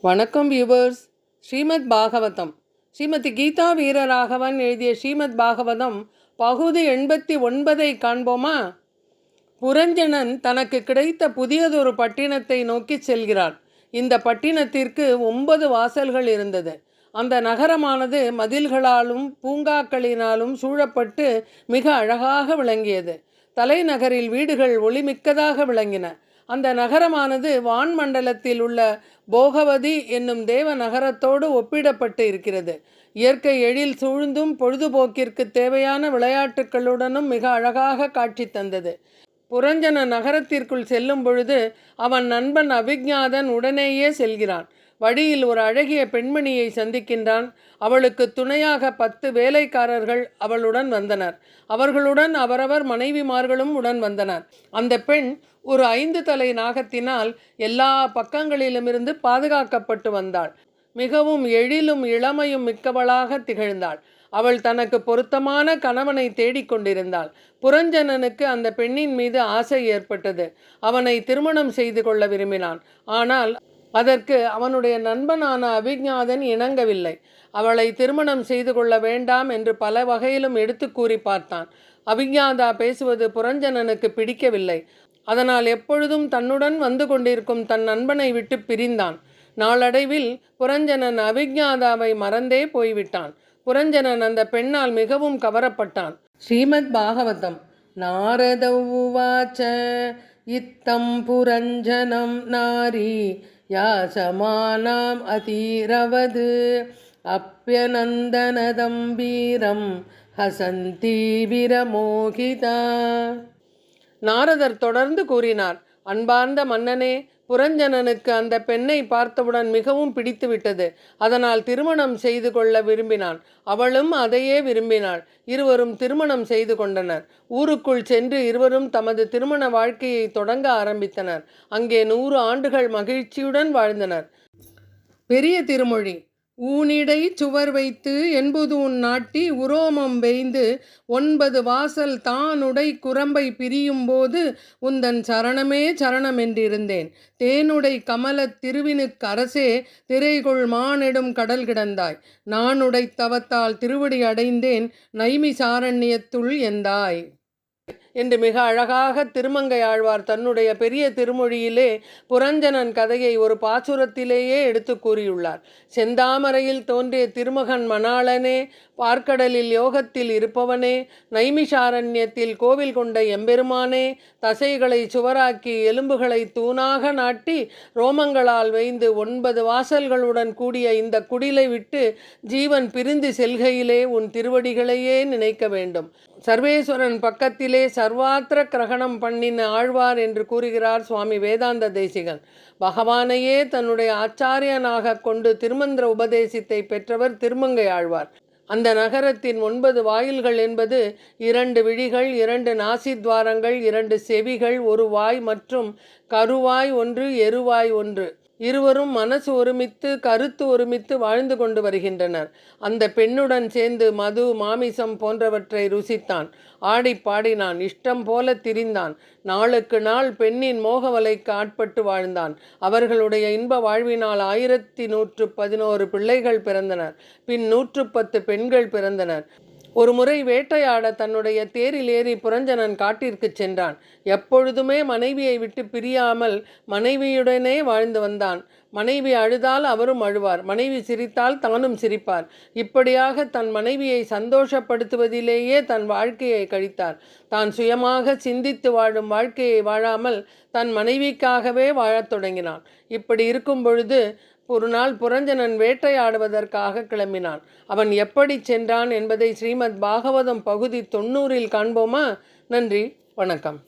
வணக்கம் வியூவர்ஸ். ஸ்ரீமத் பாகவதம் ஸ்ரீமதி கீதா வீரராகவன் எழுதிய ஸ்ரீமத் பாகவதம் பகுதி 89 காண்போமா? புரஞ்சனன் தனக்கு கிடைத்த புதியதொரு பட்டினத்தை நோக்கி செல்கிறான். இந்த பட்டினத்திற்கு 9 வாசல்கள் இருந்தது. அந்த நகரமானது மதில்களாலும் பூங்காக்களினாலும் சூழப்பட்டு மிக அழகாக விளங்கியது. தலைநகரில் வீடுகள் ஒளிமிக்கதாக விளங்கின. அந்த நகரமானது வான்மண்டலத்தில் உள்ள போகவதி என்னும் தேவ நகரத்தோடு ஒப்பிடப்பட்டு இருக்கிறது. இயற்கை எழில் சூழ்ந்தும் பொழுதுபோக்கிற்கு தேவையான விளையாட்டுகளுடனும் மிக அழகாக காட்சி தந்தது. புரஞ்சன நகரத்திற்குள் செல்லும் பொழுது அவன் நண்பன் அபிஜாதன் உடனேயே செல்கிறான். வழியில் ஒரு அழகிய பெண்மணியை சந்திக்கின்றான். அவளுக்கு துணையாக 10 வேலைக்காரர்கள் அவளுடன் வந்தனர். அவர்களுடன் அவரவர் மனைவிமார்களும் உடன் வந்தனர். அந்த பெண் ஒரு 5 தலை நாகத்தினால் எல்லா பக்கங்களிலுமிருந்து பாதுகாக்கப்பட்டு வந்தாள். மிகவும் எழிலும் இளமையும் மிக்கவளாக திகழ்ந்தாள். அவள் தனக்கு பொருத்தமான கணவனை தேடிக்கொண்டிருந்தாள். புரஞ்சனனுக்கு அந்த பெண்ணின் மீது ஆசை ஏற்பட்டது. அவனை திருமணம் செய்து கொள்ள விரும்பினான். ஆனால் அதற்கு அவனுடைய நண்பனான அபிஜாதன் இணங்கவில்லை. அவளை திருமணம் செய்து கொள்ள வேண்டாம் என்று பல வகையிலும் எடுத்து கூறி பார்த்தான். அபிஜாதா பேசுவது புரஞ்சனனுக்கு பிடிக்கவில்லை. அதனால் எப்பொழுதும் தன்னுடன் வந்து கொண்டிருக்கும் தன் நண்பனை விட்டு பிரிந்தான். நாளடைவில் புரஞ்சனன் அபிஜாதாவை மறந்தே போய்விட்டான். புரஞ்சனன் அந்த பெண்ணால் மிகவும் கவரப்பட்டான். ஸ்ரீமத் பாகவதம் நாரத உவாச்ச இத்தம் புரஞ்சனம் நாரி யாசமானாம் அதீரவது அப்யநந்தனதம் வீரம் ஹசந்தி விரமோகிதா. நாரதர் தொடர்ந்து கூறினார், அன்பார்ந்த மன்னனே, புரஞ்சனனுக்கு அந்த பெண்ணை பார்த்தவுடன் மிகவும் பிடித்துவிட்டது. அதனால் திருமணம் செய்து கொள்ள விரும்பினான். அவளும் அதையே விரும்பினாள். இருவரும் திருமணம் செய்து கொண்டனர். ஊருக்குள் சென்று இருவரும் தமது திருமண வாழ்க்கையை தொடங்க ஆரம்பித்தனர். அங்கே 100 ஆண்டுகள் மகிழ்ச்சியுடன் வாழ்ந்தனர். பெரிய திருமொழி. ஊனிடை சுவர் வைத்து என்புதூன் நாட்டி உரோமம் வேய்ந்து 9 வாசல் தானுடை குரம்பை பிரியும் போது உந்தன் சரணமே சரணமென்றிருந்தேன். தேனுடை கமலத் திருவினுக்கு அரசே திரைகொள் மானெடும் கடல் கிடந்தாய். நானுடை தவத்தால் திருவடி அடைந்தேன் நைமிசாரண்யத்துள் எந்தாய் என்று மிக அழகாக திருமங்கை ஆழ்வார் தன்னுடைய பெரிய திருமொழியிலே புரஞ்சனன் கதையை ஒரு பாசுரத்திலேயே எடுத்து கூறியுள்ளார். செந்தாமரையில் தோன்றிய திருமகன் மணாளனே, பார்க்கடலில் யோகத்தில் இருப்பவனே, நைமிஷாரண்யத்தில் கோவில் கொண்ட எம்பெருமானே, தசைகளை சுவராக்கி எலும்புகளை தூணாக நாட்டி ரோமங்களால் வைந்து 9 வாசல்களுடன் கூடிய இந்த குடிலை விட்டு ஜீவன் பிரிந்து செல்கையிலே உன் திருவடிகளையே நினைக்க வேண்டும். சர்வேஸ்வரன் பக்கத்திலே சர்வாத்திர கிரகணம் பண்ணின ஆழ்வார் என்று கூறுகிறார் சுவாமி வேதாந்த தேசிகன். பகவானையே தன்னுடைய ஆச்சாரியனாக கொண்டு திருமந்திர உபதேசத்தை பெற்றவர் திருமங்கை ஆழ்வார். அந்த நகரத்தின் 9 வாயில்கள் என்பது 2 விழிகள், 2 நாசித்வாரங்கள், 2 செவிகள், 1 வாய் மற்றும் கருவாய் 1, எருவாய் 1. இருவரும் மனசு ஒருமித்து கருத்து ஒருமித்து வாழ்ந்து கொண்டு வருகின்றனர். அந்த பெண்ணுடன் சேர்ந்து மது மாமிசம் போன்றவற்றை ருசித்தான். ஆடி பாடினான். இஷ்டம் போல திரிந்தான். நாளுக்கு நாள் பெண்ணின் மோகவலைக்கு ஆட்பட்டு வாழ்ந்தான். அவர்களுடைய இன்ப வாழ்வினால் 1111 பிள்ளைகள் பிறந்தனர். பின் 110 பெண்கள் பிறந்தனர். ஒரு முறை வேட்டையாட தன்னுடைய தேரில் ஏறி புரஞ்சனன் காட்டிற்கு சென்றான். எப்பொழுதுமே மனைவியை விட்டு பிரியாமல் மனைவியுடனே வாழ்ந்து வந்தான். மனைவி அழுதால் அவரும் அழுவார். மனைவி சிரித்தால் தானும் சிரிப்பார். இப்படியாக தன் மனைவியை சந்தோஷப்படுத்துவதிலேயே தன் வாழ்க்கையை கழித்தார். தான் சுயமாக சிந்தித்து வாழும் வாழ்க்கையை வாழாமல் தன் மனைவிக்காகவே வாழத் தொடங்கினான். இப்படி இருக்கும் பொழுது ஒரு நாள் புரஞ்சனன் வேட்டையாடுவதற்காக கிளம்பினான். அவன் எப்படி சென்றான் என்பதை ஸ்ரீமத் பாகவதம் பகுதி 90 காண்போமா? நன்றி, வணக்கம்.